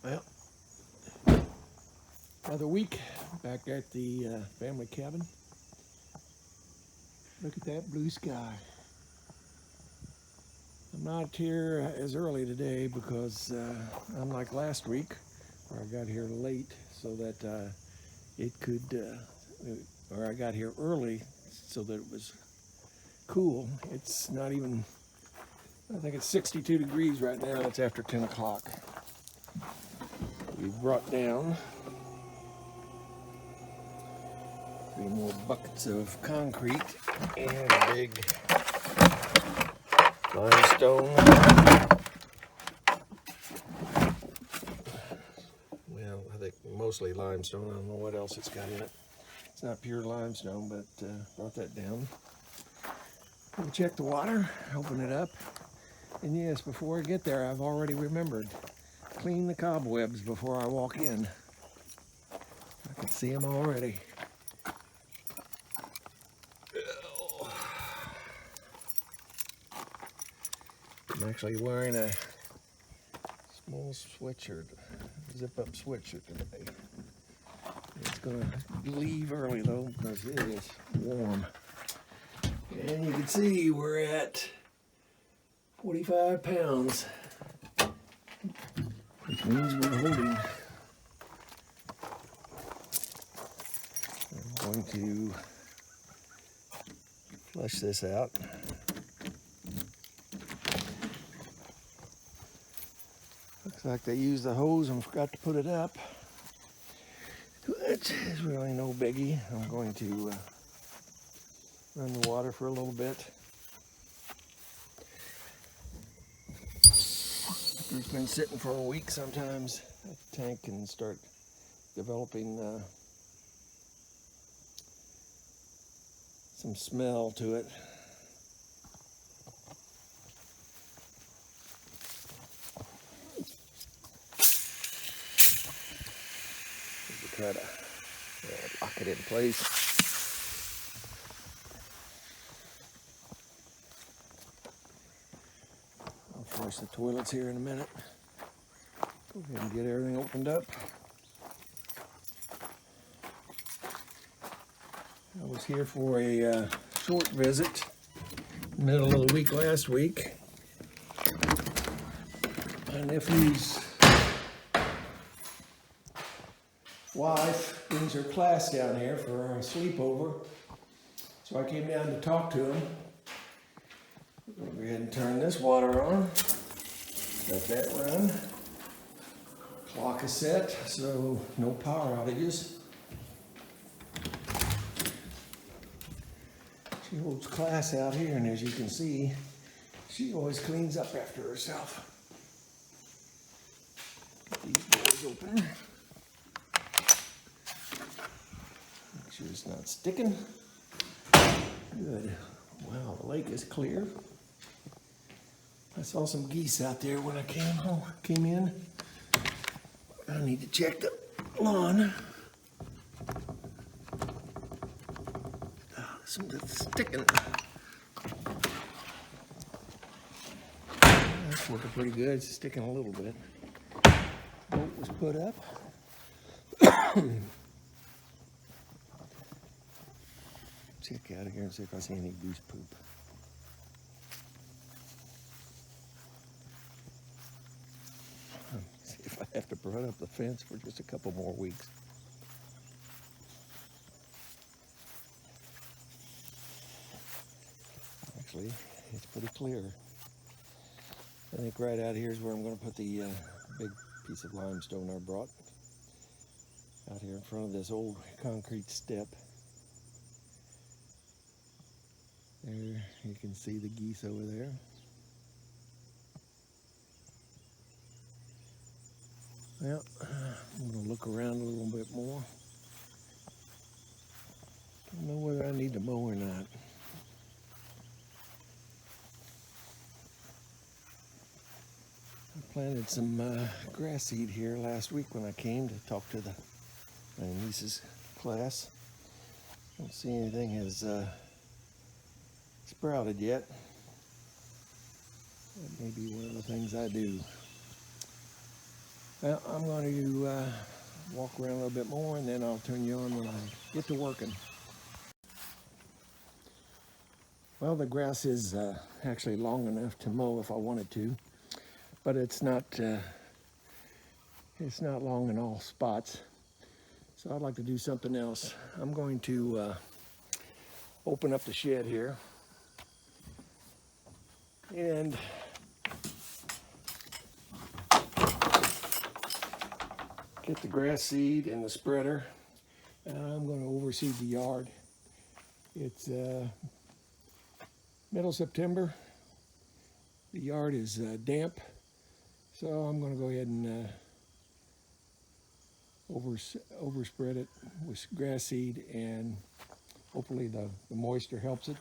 Well, another week back at the family cabin. Look at that blue sky. I'm not here as early today because unlike last week where I got here late so that it could, or I got here early so that it was cool. It's not even, I think it's 62 degrees right now. It's after 10 o'clock. We brought down 3 more buckets of concrete and a big limestone. Well, I think mostly limestone. I don't know what else it's got in it. It's not pure limestone, but brought that down. We'll check the water, open it up. And yes, before I get there, I've already remembered. Clean the cobwebs before I walk in. I can see them already. I'm actually wearing a small sweatshirt, zip-up sweatshirt today. It's gonna leave early though because it is warm. And you can see we're at 45 pounds, which means we're holding. I'm going to flush this out. Looks like they used the hose and forgot to put it up. Which is really no biggie. I'm going to run the water for a little bit. After it's been sitting for a week, sometimes a tank can start developing some smell to it. Try to lock it in place. I'll flush the toilets here in a minute. Go ahead and get everything opened up. I was here for a short visit, middle of the week last week. My nephew's wife brings her class down here for a sleepover, so I came down to talk to him. We'll go ahead and turn this water on, let that run. Clock is set, so no power outages. She holds class out here, and as you can see, she always cleans up after herself. Get these doors open. Make sure it's not sticking. Good. Wow, the lake is clear. I saw some geese out there when I came in. I need to check the lawn. Something's sticking. That's working pretty good. It's sticking a little bit. Boat was put up. Check out of here and see if I see any goose poop. See if I have to put up the fence for just a couple more weeks. Actually, it's pretty clear. I think right out here is where I'm going to put the big piece of limestone I brought. Out here in front of this old concrete step. There, you can see the geese over there. Well, I'm going to look around a little bit more. Don't know whether I need to mow or not. I planted some grass seed here last week when I came to talk to my niece's class. Don't see anything has sprouted yet. That may be one of the things I do. Well, I'm going to walk around a little bit more, and then I'll turn you on when I get to working. Well, the grass is actually long enough to mow if I wanted to, but it's not long in all spots. So I'd like to do something else. I'm going to open up the shed here and get the grass seed and the spreader. I'm going to overseed the yard. It's middle September. The yard is damp, so I'm going to go ahead and overspread it with grass seed, and hopefully the moisture helps it.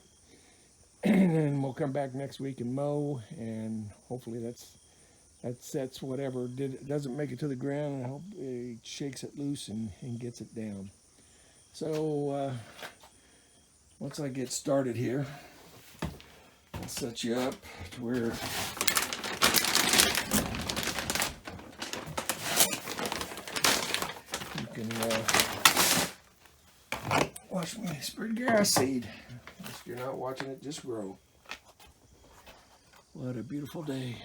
And then we'll come back next week and mow, and hopefully that sets whatever doesn't make it to the ground, and I hope it shakes it loose and gets it down. So once I get started here, I'll set you up to where you can watch me spread grass seed. If you're not watching it just grow. What a beautiful day.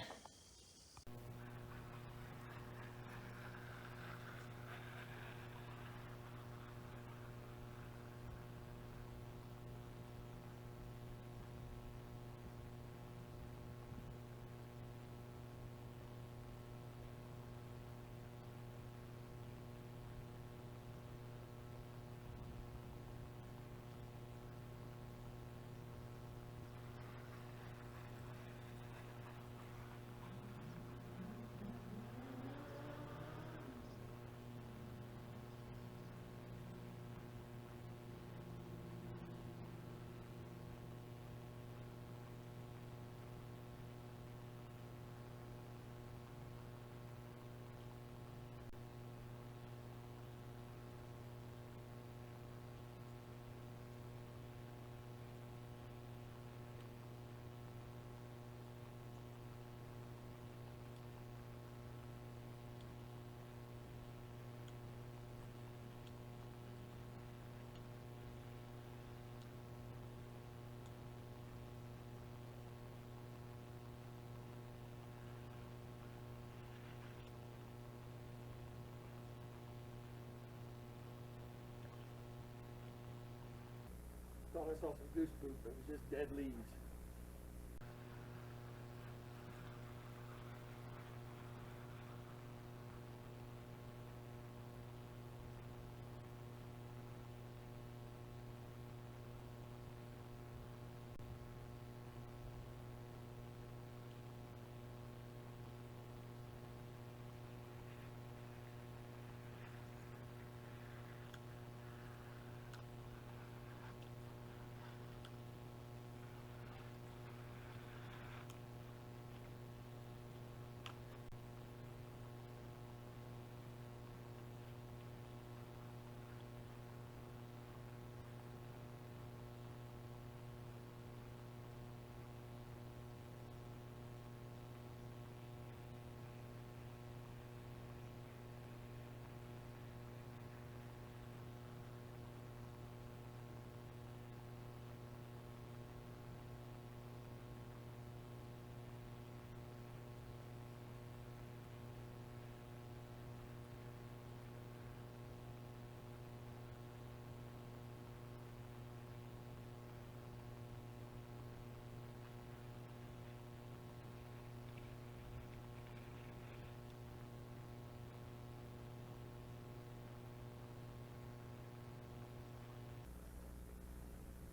Thought I saw some goose poop, but it was just dead leaves.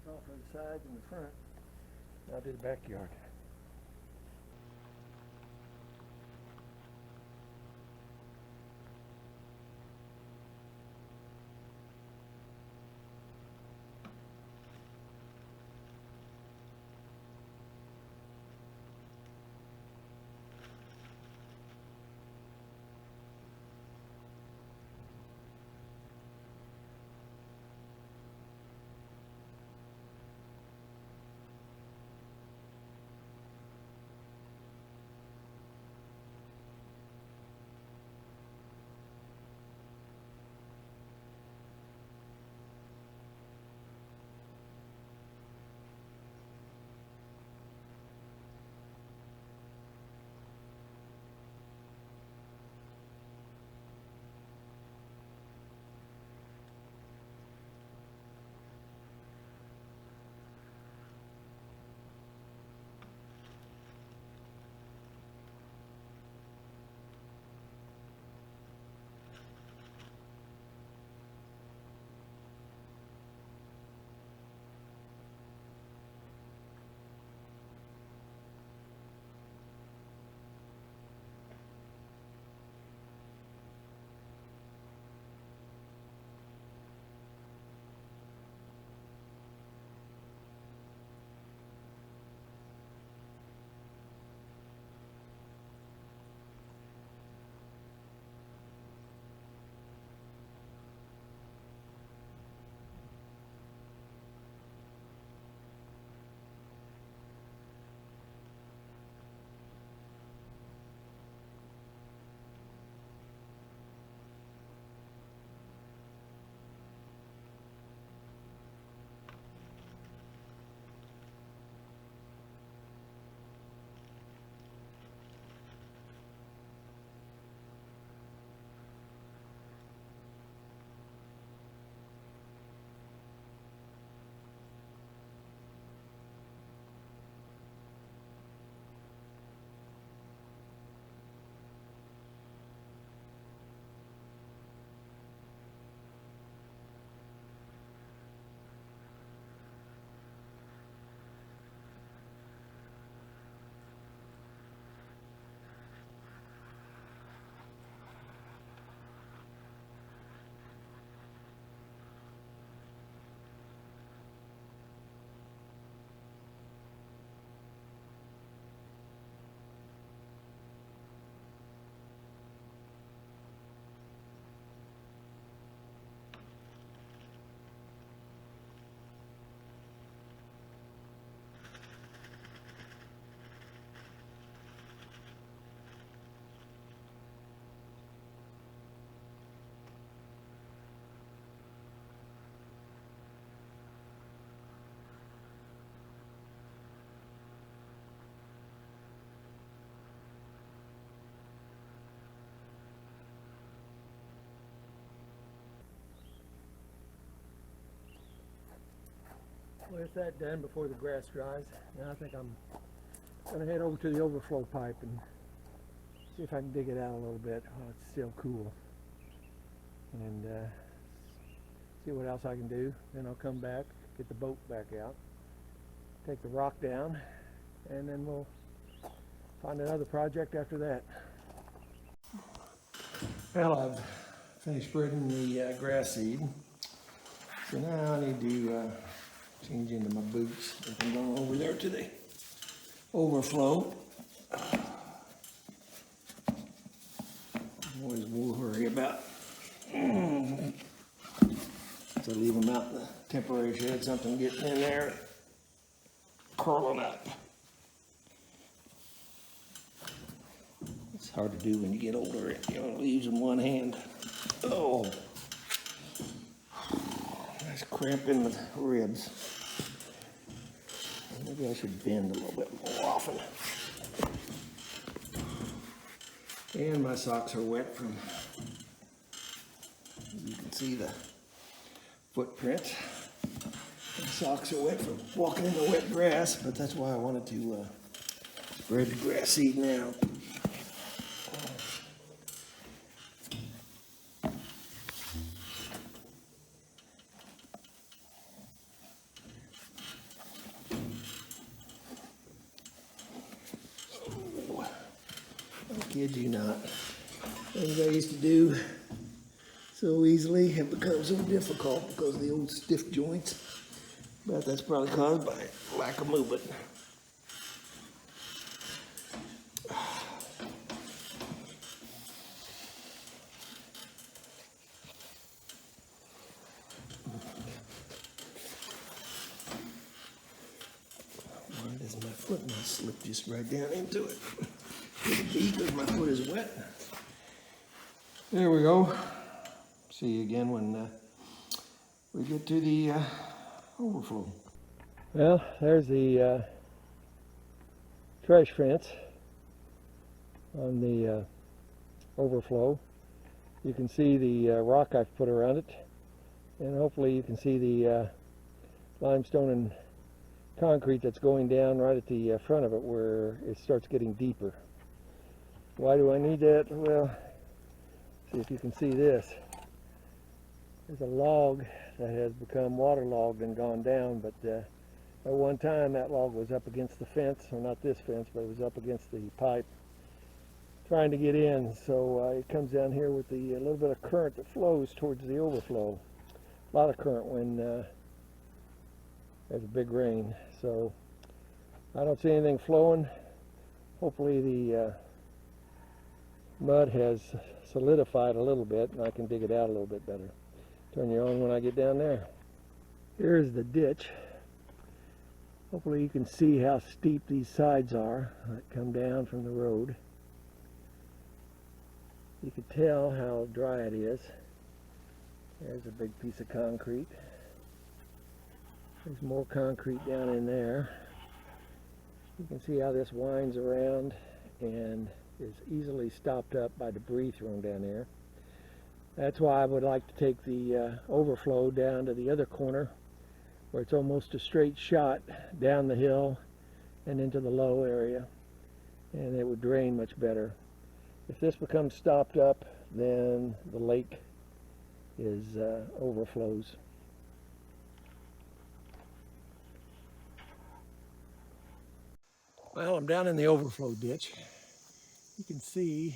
Off of the sides and the front. Now to the backyard. With that done before the grass dries, now I think I'm going to head over to the overflow pipe and see if I can dig it out a little bit while it's still cool, and see what else I can do. Then I'll come back, get the boat back out, take the rock down, and then we'll find another project after that. Well, I've finished spreading the grass seed, so now I need to change into my boots. I'm going over there to the overflow. Always will worry about to leave them out in the temporary shed, something getting in there, curling up. It's hard to do when you get older. You know, using one hand. Oh, nice cramp in the ribs. Maybe I should bend a little bit more often. And my socks are wet from, you can see the footprint. My socks are wet from walking in the wet grass, but that's why I wanted to spread the grass seed now. I kid you not. Things I used to do so easily have become so difficult because of the old stiff joints. But that's probably caused by lack of movement. Why does my foot not slip just right down into it? Because my foot is wet. There we go. See you again when we get to the overflow. Well, there's the trash fence on the overflow. You can see the rock I've put around it, and hopefully you can see the limestone and concrete that's going down right at the front of it where it starts getting deeper. Why do I need that? Well, see if you can see this. There's a log that has become waterlogged and gone down, but at one time that log was up against the fence, or not this fence, but it was up against the pipe trying to get in. So it comes down here with the little bit of current that flows towards the overflow. A lot of current when there's a big rain. So I don't see anything flowing. Hopefully the mud has solidified a little bit and I can dig it out a little bit better. Turn you on when I get down there. Here's the ditch. Hopefully you can see how steep these sides are that come down from the road. You can tell how dry it is. There's a big piece of concrete. There's more concrete down in there. You can see how this winds around and is easily stopped up by debris thrown down there. That's why I would like to take the overflow down to the other corner where it's almost a straight shot down the hill and into the low area, and it would drain much better. If this becomes stopped up, then the lake is overflows. Well, I'm down in the overflow ditch. You can see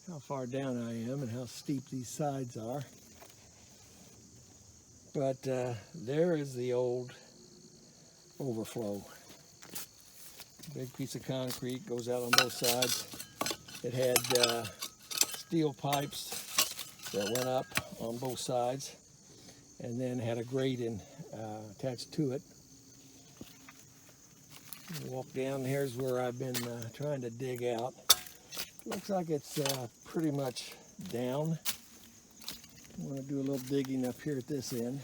how far down I am and how steep these sides are. But there is the old overflow. Big piece of concrete goes out on both sides. It had steel pipes that went up on both sides and then had a grating attached to it. Walk down, here's where I've been trying to dig out. Looks like it's pretty much down. I'm going to do a little digging up here at this end.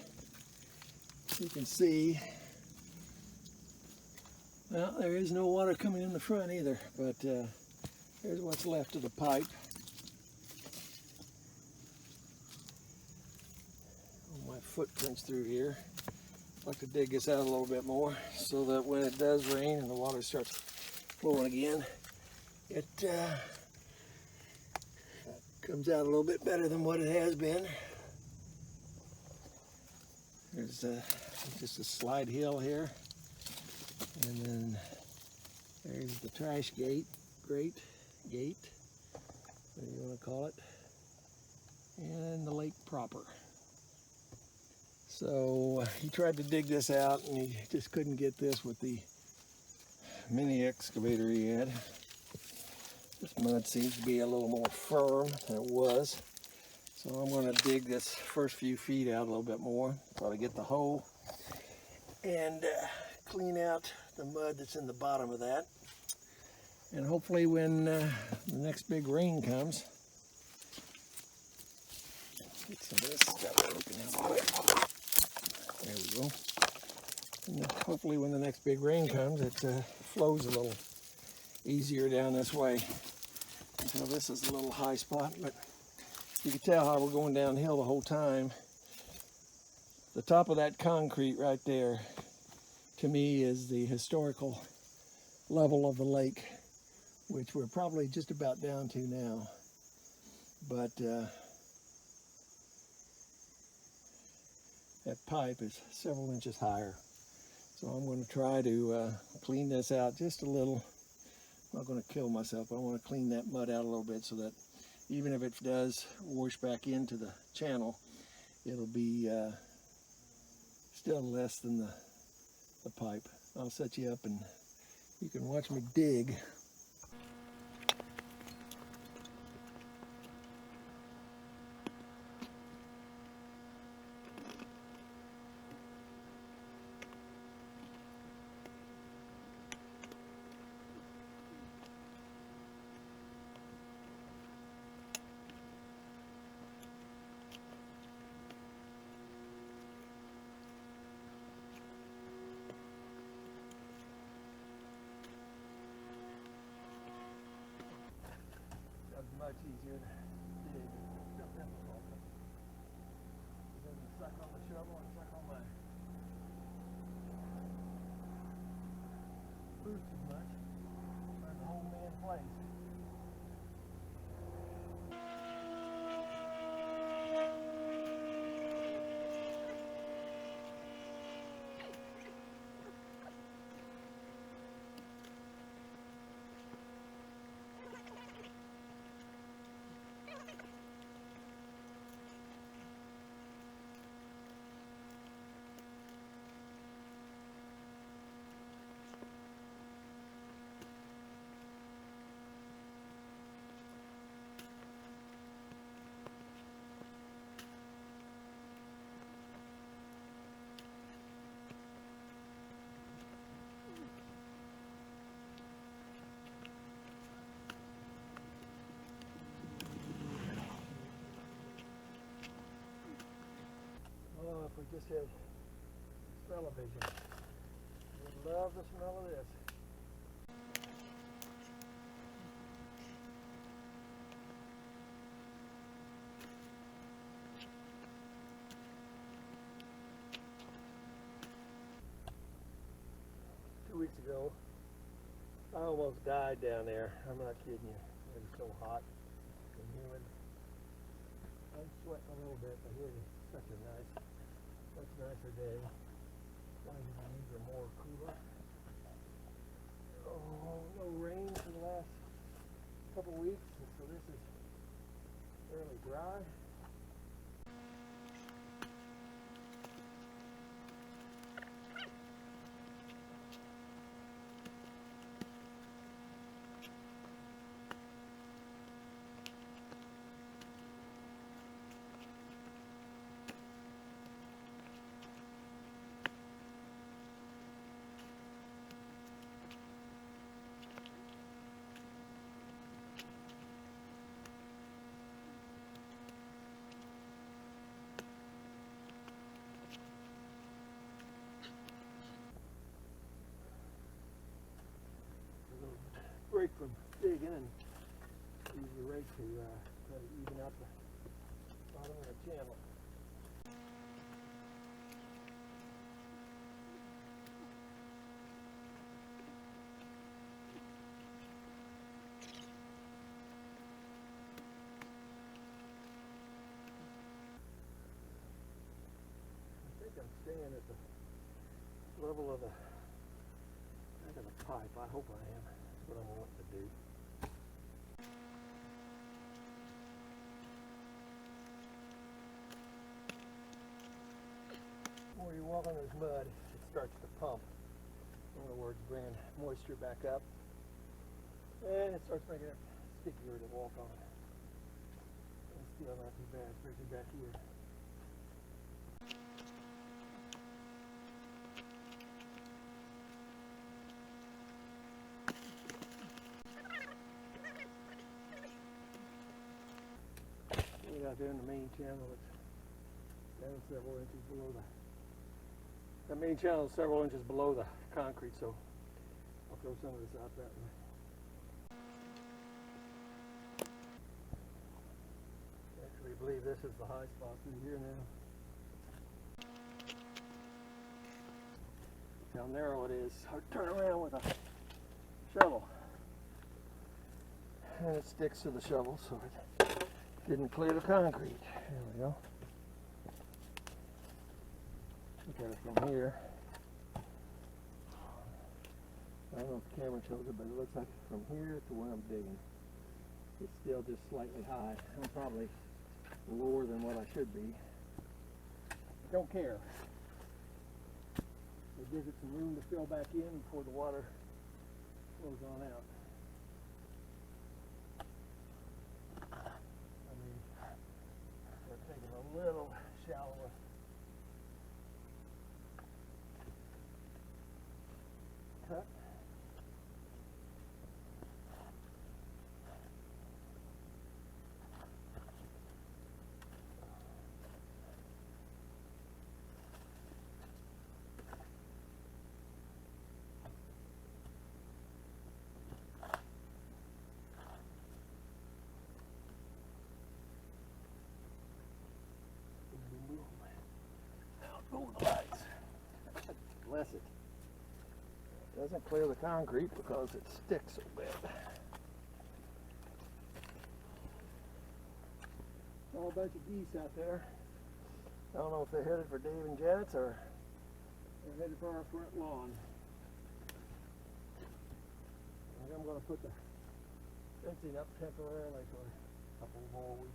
You can see, well, there is no water coming in the front either, but here's what's left of the pipe. My footprints through here. like to dig this out a little bit more so that when it does rain and the water starts flowing again, it comes out a little bit better than what it has been. There's just a slide hill here, and then there's the trash gate, whatever you want to call it, and the lake proper. So he tried to dig this out and he just couldn't get this with the mini excavator he had. This mud seems to be a little more firm than it was. So I'm going to dig this first few feet out a little bit more. Try to get the hoe and clean out the mud that's in the bottom of that. And hopefully when the next big rain comes, get some of this stuff broken out quick. There we go. And hopefully when the next big rain comes, it flows a little easier down this way. So this is a little high spot, but you can tell how we're going downhill the whole time. The top of that concrete right there, to me, is the historical level of the lake, which we're probably just about down to now. But that pipe is several inches higher. So I'm going to try to clean this out just a little. I'm not going to kill myself. I want to clean that mud out a little bit so that even if it does wash back into the channel, it'll be still less than the pipe. I'll set you up and you can watch me dig. Much easier to dig. It doesn't suck on the shovel and suck on my boots as much. Learn the whole man place. Oh, if we just had smell-o-vision, we'd love the smell of this. 2 weeks ago, I almost died down there. I'm not kidding you. It was so hot and humid. I'm sweating a little bit, but it is such a much nicer day. These are more cooler. Oh, no rain for the last couple weeks, so this is fairly dry. Break from digging and use the rake to try to even out the bottom of the channel. I'm staying at the level of the back of the pipe. I hope I am. That's what I'm wanting to do. Before you walk on this mud, it starts to pump. In other words, bringing moisture back up. And it starts making it stickier to walk on. It's still not too bad, especially back here. Out there in the main channel, it's down several inches below the main channel is several inches below the concrete, so I'll throw some of this out that way. I actually believe this is the high spot through here now. Look how narrow it is. I'll turn around with a shovel. And it sticks to the shovel so it didn't clear the concrete. There we go. Look at it from here. I don't know if the camera shows it, but it looks like from here to where I'm digging, it's still just slightly high. I'm probably lower than what I should be. I don't care. It gives it some room to fill back in before the water flows on out. Taking a little shallower. Cut. Oh, the lights. Bless it. It doesn't clear the concrete because it sticks so bad. All a bunch of geese out there. I don't know if they're headed for Dave and Janet's or they're headed for our front lawn. I think I'm going to put the fencing up temporarily for a couple more weeks.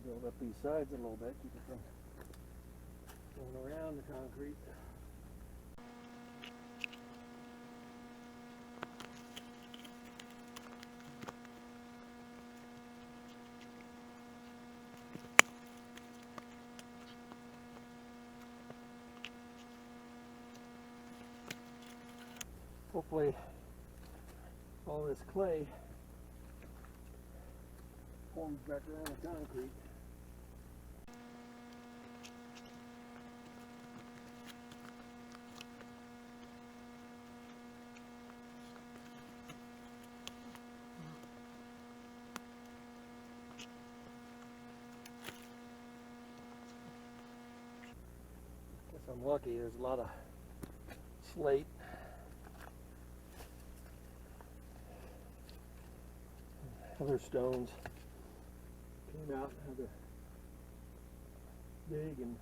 Build up these sides a little bit, keep it from going around the concrete. Hopefully all this clay forms back around the concrete. Guess I'm lucky, there's a lot of slate. Other stones came out and had to dig and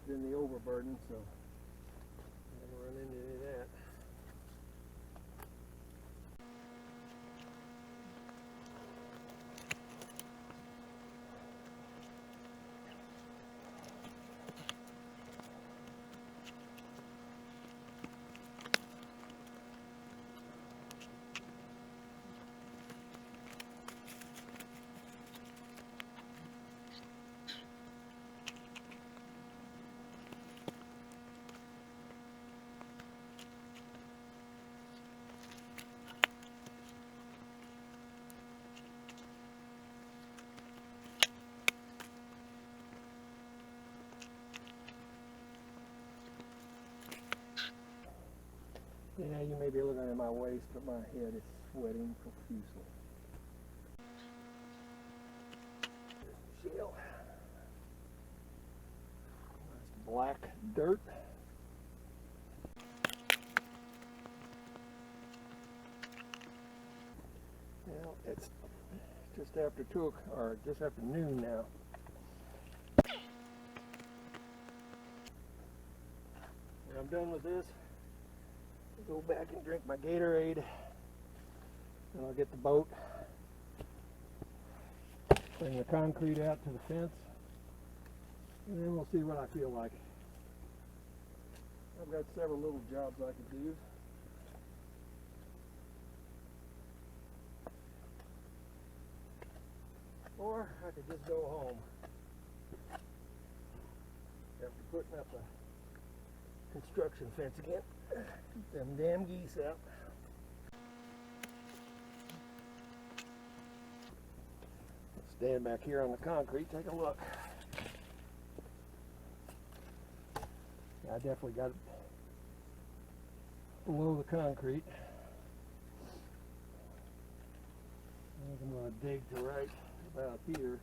then the overburden, so I never run into any of that. Yeah, you may be looking at my waist, but my head is sweating profusely. There's the shell. That's black dirt. Well, it's just after 2 or just after noon now. When I'm done with this, I'll go back and drink my Gatorade, and I'll get the boat, bring the concrete out to the fence, and then we'll see what I feel like. I've got several little jobs I could do. Or I could just go home after putting up a construction fence again. Keep them damn geese out. Stand back here on the concrete, take a look. I definitely got it below the concrete. I think I'm going to dig to right about here.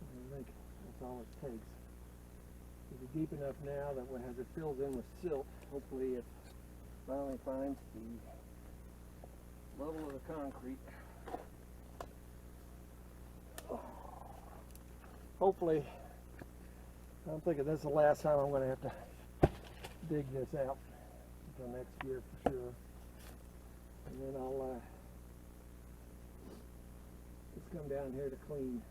I think that's all it takes. It'll be deep enough now that as it fills in with silt, hopefully it finally finds the level of the concrete. Hopefully, I'm thinking this is the last time I'm going to have to dig this out until next year for sure. And then I'll just come down here to clean.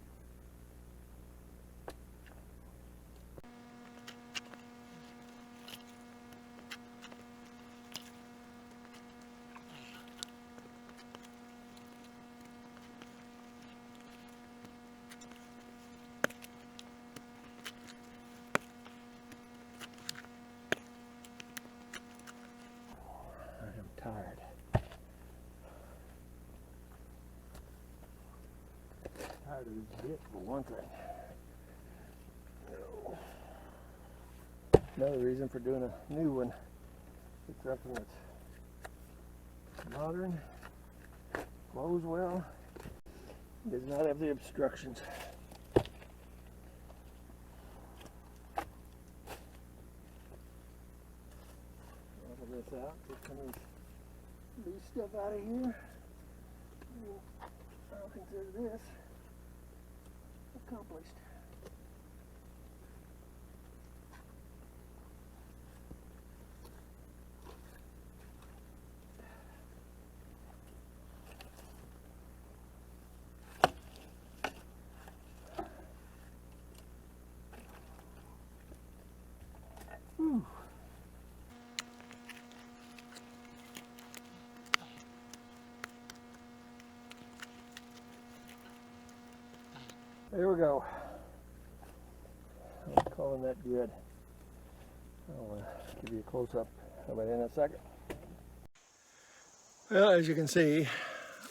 Tired. Tired of this bit for one thing. Another reason for doing a new one. It's something that's modern, flows well, does not have the obstructions. Level this out, get some of this loose stuff out of here. I'll consider this accomplished. Whew. There we go. I'm calling that good. I'll give you a close-up of it in a second. Well, as you can see,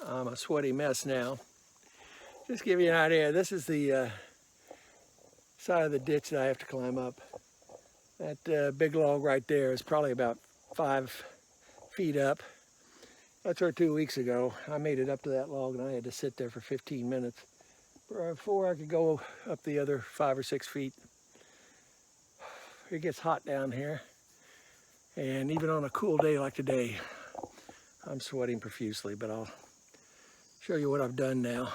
I'm a sweaty mess now. Just to give you an idea, this is the side of the ditch that I have to climb up. That big log right there is probably about 5 feet up. That's where 2 weeks ago I made it up to that log and I had to sit there for 15 minutes before I could go up the other 5 or 6 feet. It gets hot down here, and even on a cool day like today, I'm sweating profusely, but I'll show you what I've done now.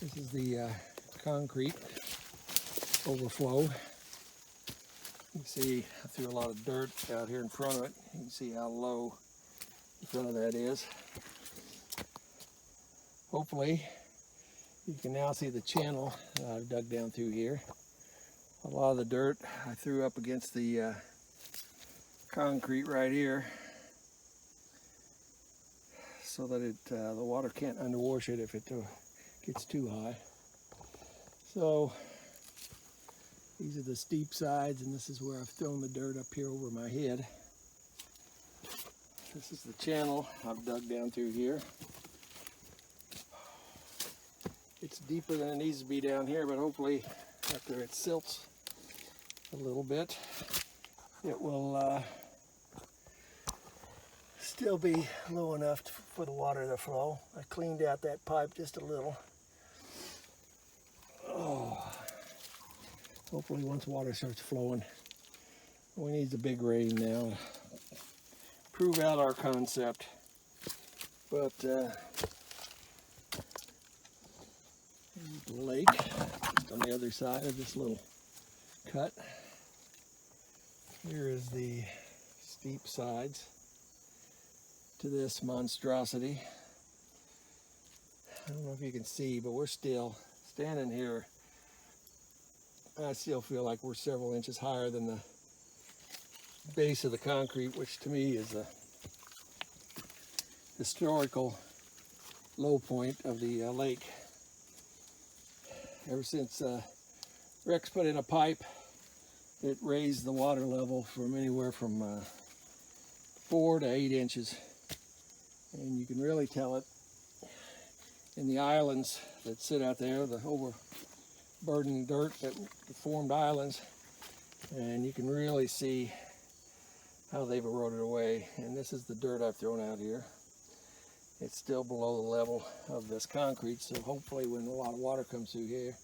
This is the concrete overflow. You can see I threw a lot of dirt out here in front of it. You can see how low the front of that is. Hopefully you can now see the channel that I've dug down through here. A lot of the dirt I threw up against the concrete right here so that the water can't underwash it if it gets too high. So these are the steep sides, and this is where I've thrown the dirt up here over my head. This is the channel I've dug down through here. It's deeper than it needs to be down here, but hopefully after it silts a little bit, it will still be low enough for the water to flow. I cleaned out that pipe just a little. Oh. Hopefully once water starts flowing, we need the big rain now to prove out our concept. But here's the lake, just on the other side of this little cut. Here is the steep sides to this monstrosity. I don't know if you can see, but we're still standing here. I still feel like we're several inches higher than the base of the concrete, which to me is a historical low point of the lake. Ever since Rex put in a pipe, it raised the water level from anywhere from 4 to 8 inches. And you can really tell it in the islands that sit out there, the overburdened dirt that formed islands. And you can really see how they've eroded away. And this is the dirt I've thrown out here. It's still below the level of this concrete, so hopefully when a lot of water comes through here,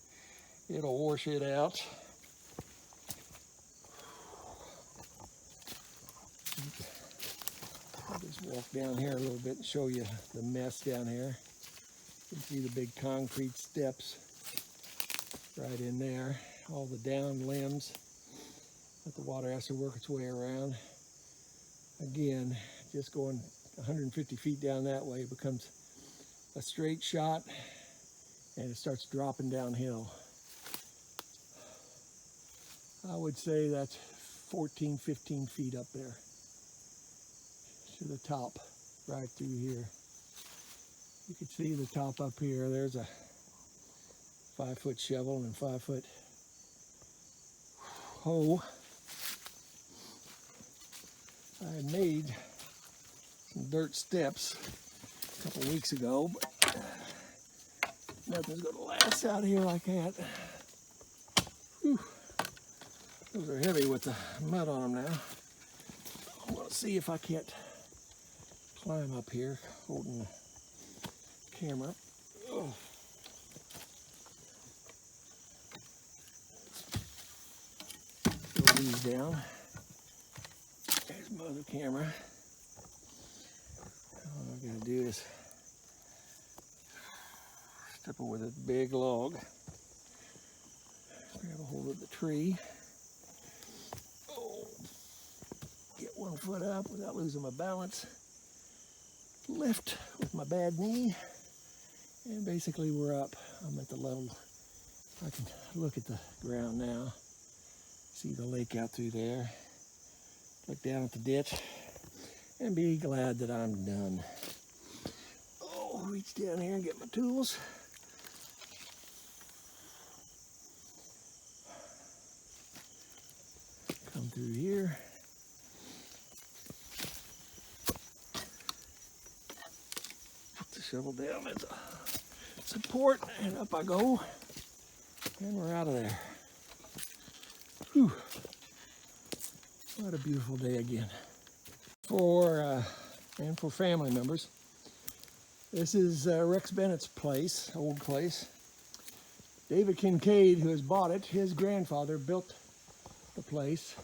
it'll wash it out. I'll just walk down here a little bit and show you the mess down here. You can see the big concrete steps right in there, all the down limbs that the water has to work its way around. Again, just going 150 feet down that way, it becomes a straight shot and it starts dropping downhill. I would say that's 14, 15 feet up there to the top, right through here. You can see the top up here. There's a 5-foot shovel and 5-foot hoe. I had made some dirt steps a couple weeks ago, but nothing's going to last out here like that. Whew. Those are heavy with the mud on them now. I'm going to see if I can't climb up here holding the camera. Oh. Throw these down. There's my other camera. All I gotta do is step over this big log, grab a hold of the tree. Oh, get 1 foot up without losing my balance. Lift with my bad knee, and basically we're up. I'm at the level. I can look at the ground now, see the lake out through there, look down at the ditch, and be glad that I'm done. Oh, reach down here and get my tools. Come through here. Put the shovel down as a support, and up I go. And we're out of there. Whew. What a beautiful day again. And for family members, this is Rex Bennett's place, old place. David Kincaid, who has bought it, his grandfather built the place.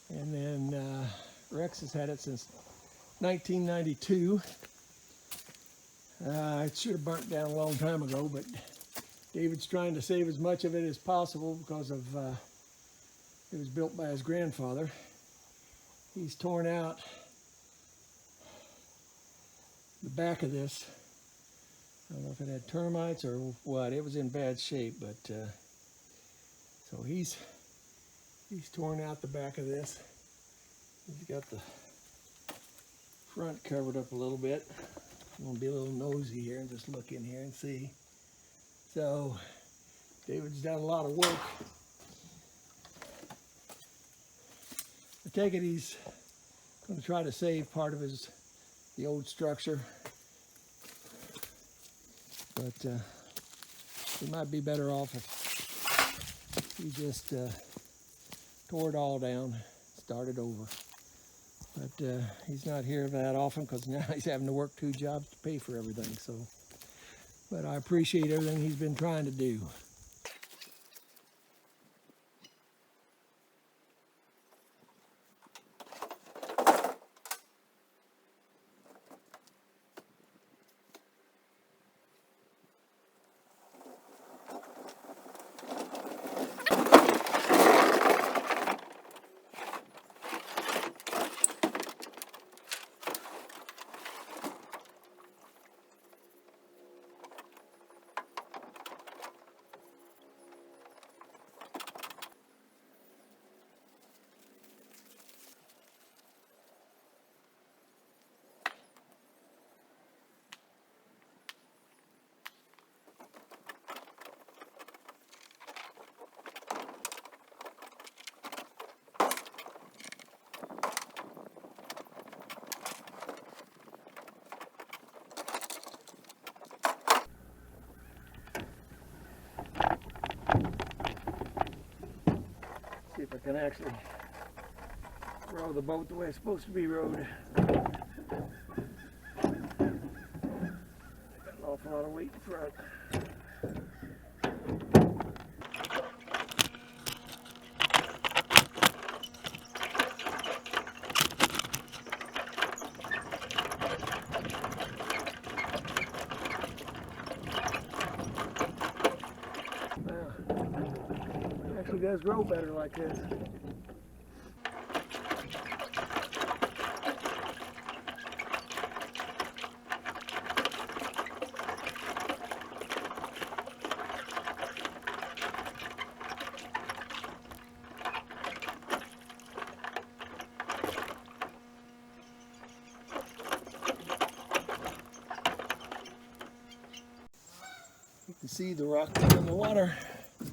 And then Rex has had it since 1992. It should have burnt down a long time ago, but David's trying to save as much of it as possible because of it was built by his grandfather. He's torn out the back of this. I don't know if it had termites or what. It was in bad shape, but so he's torn out the back of this. He's got the front covered up a little bit. I'm gonna be a little nosy here and just look in here and see. So David's done a lot of work. I take it he's going to try to save part of the old structure, but he might be better off if he just tore it all down, started over. But he's not here that often because now he's having to work 2 jobs to pay for everything. So, but I appreciate everything he's been trying to do. can actually row the boat the way it's supposed to be rowed. Got an awful lot of weight in front. It actually does row better like this. You can see the rock in the water.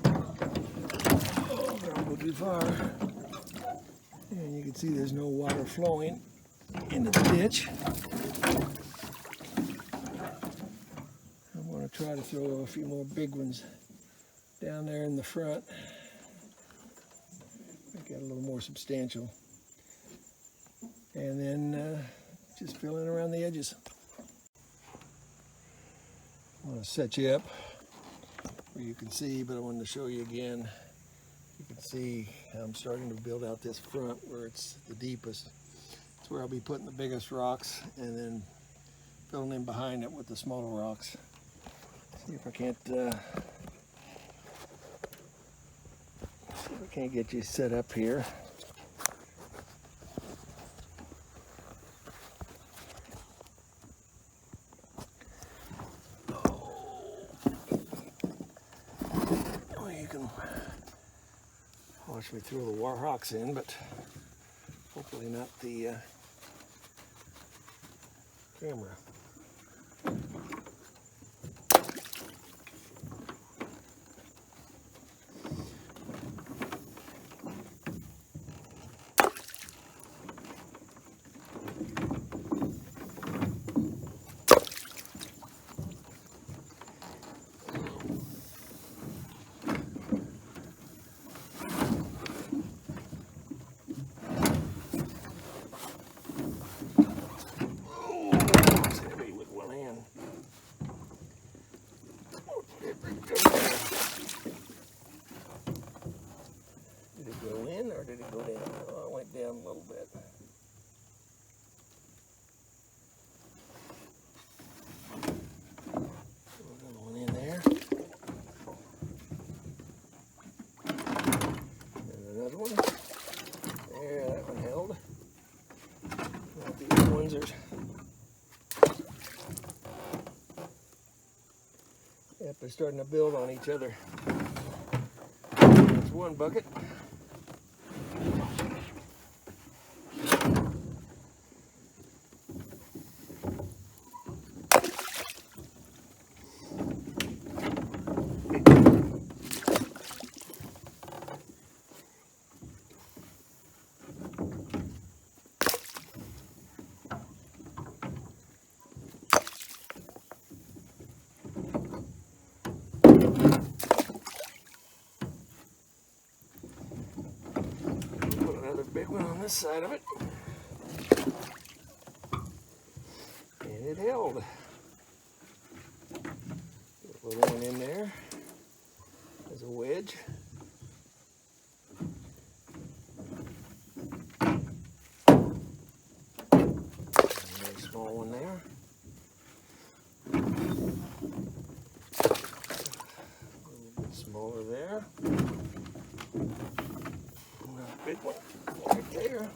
Oh, don't go too far. And you can see there's no water flowing into the ditch. I'm going to try to throw a few more big ones down there in the front. Make it a little more substantial. And then just fill in around the edges. I want to set you up where you can see, but I wanted to show you again. You can see I'm starting to build out this front where it's the deepest. It's where I'll be putting the biggest rocks and then filling in behind it with the smaller rocks. See if I can't get you set up here. Watch me throw the rocks in, but hopefully not the camera. Did it go in or did it go down? Oh, it went down a little bit. Another one in there. And another one. There, that one held. Now these ones are... Yep, they're starting to build on each other. That's one bucket. Big one on this side of it, and it held. Put a little one in there as a wedge. Another small one there. A little bit smaller there. Another big one. Right there.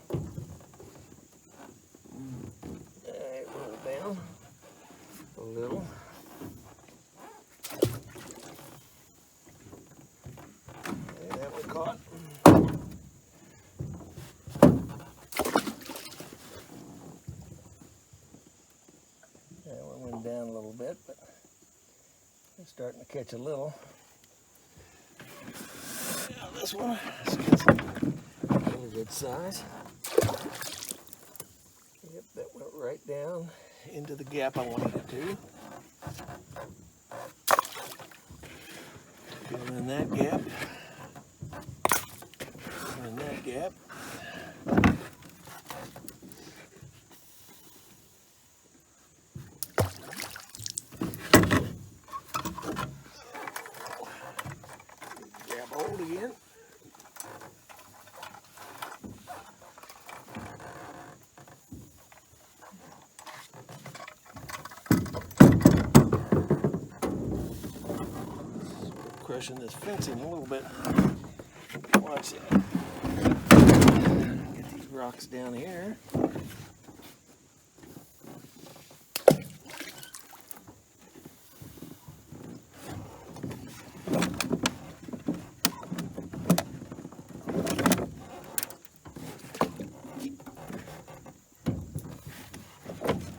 Alright, roll down a little. Okay, that one caught. That one went down a little bit, but it's starting to catch a little. Now this one, let's get some really good size. Yep, that went right down into the gap I wanted it to. Fill in that gap. And that gap. Grab hold again. Crushing this fencing a little bit. Watch that. Get these rocks down here.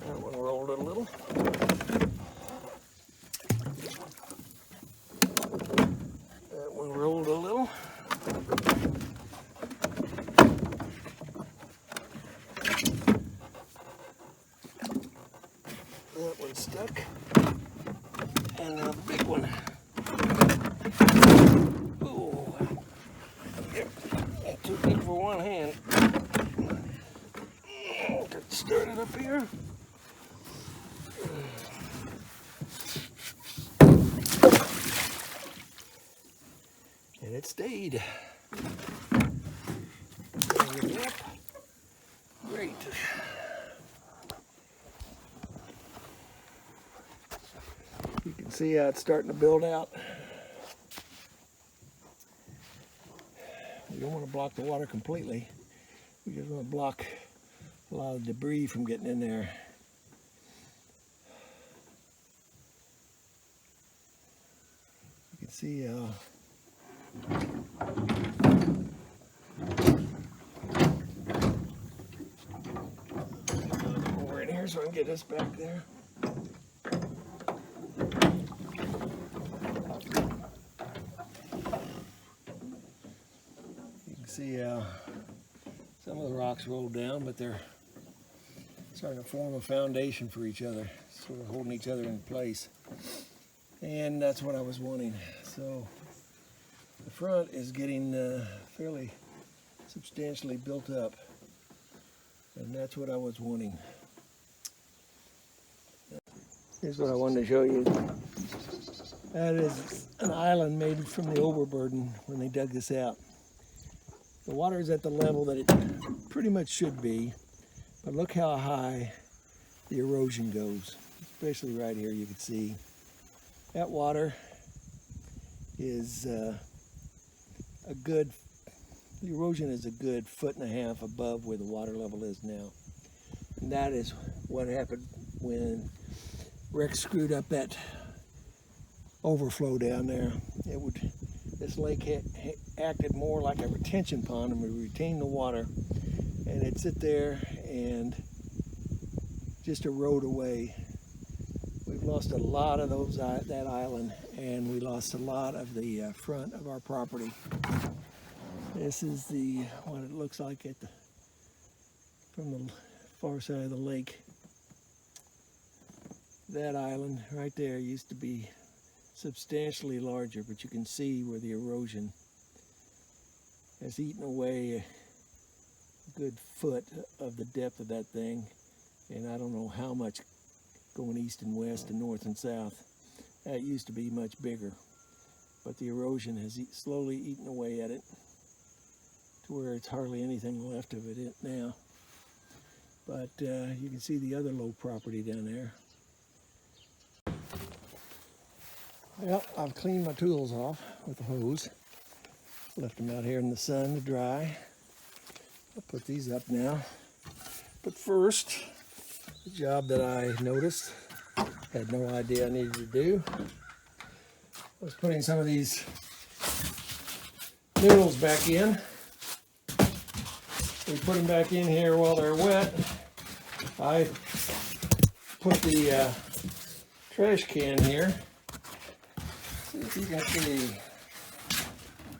That one rolled a little. That one rolled a little. That one's stuck. And now the big one. Ooh. Yep. Too big for one hand. Get started up here. And it stayed. Yep. Great. You can see how it's starting to build out. We don't want to block the water completely. We just want to block a lot of debris from getting in there. You can see over in here so I can get this back there. You can see some of the rocks rolled down, but they're starting to form a foundation for each other, sort of holding each other in place. And that's what I was wanting. So the front is getting fairly substantially built up, and that's what I was wanting. Here's what I wanted to show you. That is an island made from the overburden when they dug this out. The water is at the level that it pretty much should be, but look how high the erosion goes, especially right here. You can see that water is the erosion is a good 1.5 feet above where the water level is now. And that is what happened when Rex screwed up that overflow down there. This lake acted more like a retention pond, and we retained the water, and it'd sit there and just erode away. We've lost a lot of that island, and we lost a lot of the front of our property. This is what it looks like from the far side of the lake. That island right there used to be substantially larger, but you can see where the erosion has eaten away a good foot of the depth of that thing, and I don't know how much going east and west and north and south. That used to be much bigger, but the erosion has slowly eaten away at it to where it's hardly anything left of it now. But you can see the other low property down there. Well, I've cleaned my tools off with the hose. Left them out here in the sun to dry. I'll put these up now. But first, the job that I noticed, had no idea I needed to do, was putting some of these noodles back in. We put them back in here while they're wet. I put the trash can here. See if you can see.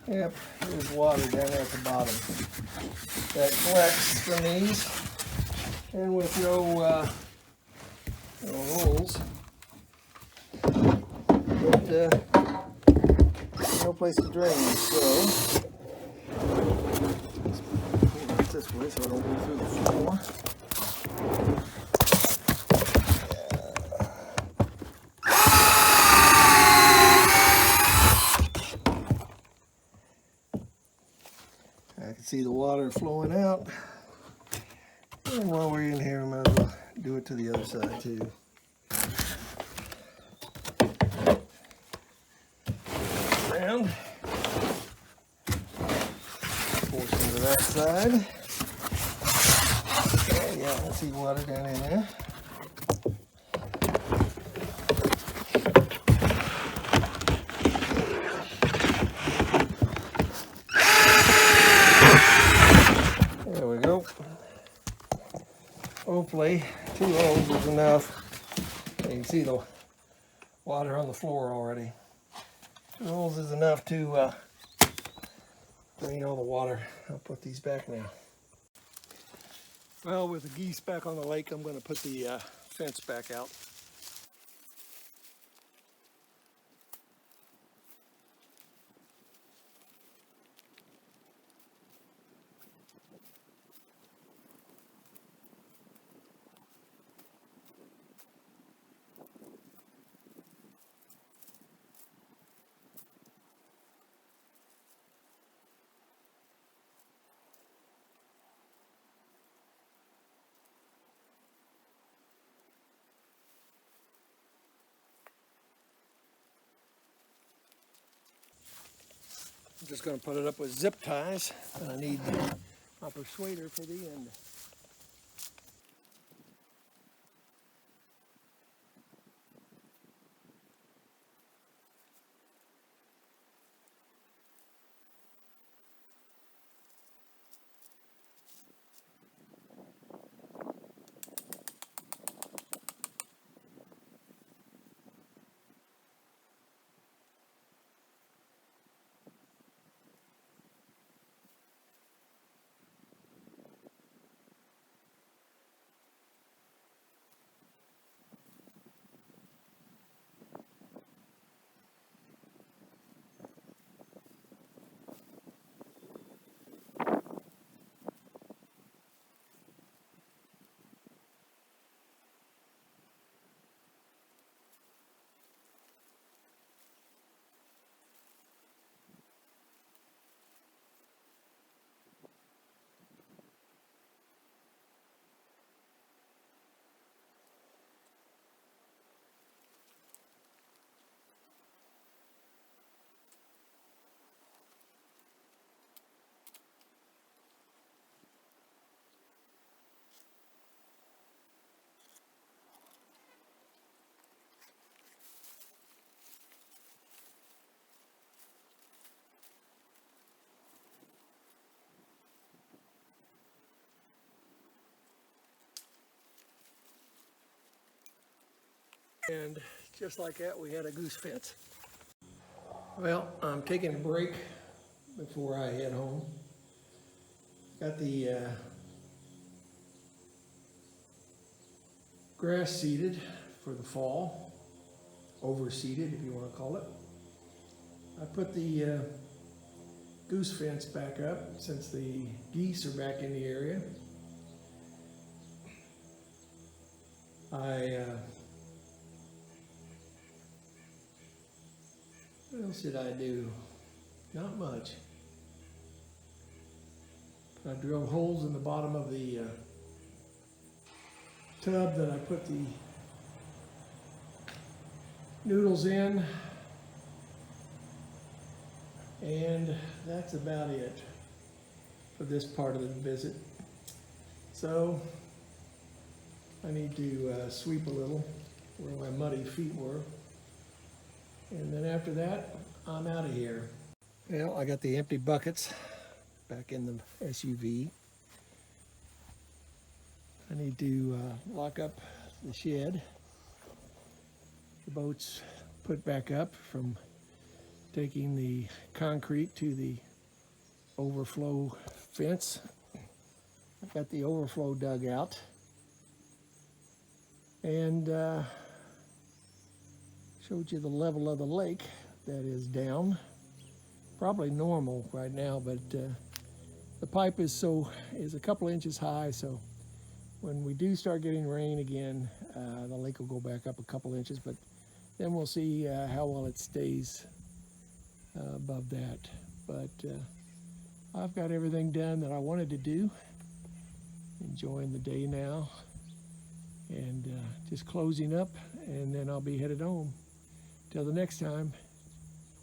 Yep, there's water down there at the bottom that collects from these, and with no holes, but no place to drain. So let's this way so I don't go through the floor. I can see the water flowing out. And while we're in here, I might as well do it to the other side too. Around. Portion to that side. Oh yeah, I see water down in there. There we go. Hopefully 2 holes is enough. You can see the water on the floor already. 2 holes is enough to drain all the water. I'll put these back now. Well, with the geese back on the lake, I'm going to put the fence back out. I'm just going to put it up with zip ties, and I need my persuader for the end. And just like that, we had a goose fence. Well, I'm taking a break before I head home. Got the grass seeded for the fall, overseeded if you want to call it. I put the goose fence back up since the geese are back in the area. What else did I do? Not much. I drilled holes in the bottom of the tub that I put the noodles in, and that's about it for this part of the visit. So I need to sweep a little where my muddy feet were, and then after that I'm out of here. Well, I got the empty buckets back in the SUV. I need to lock up the shed. The boat's put back up from taking the concrete to the overflow fence. I've got the overflow dug out, and showed you the level of the lake that is down. Probably normal right now, but the pipe is a couple inches high, so when we do start getting rain again, the lake will go back up a couple inches, but then we'll see how well it stays above that. But I've got everything done that I wanted to do. Enjoying the day now, and just closing up, and then I'll be headed home. Till the next time,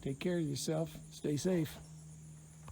take care of yourself, stay safe.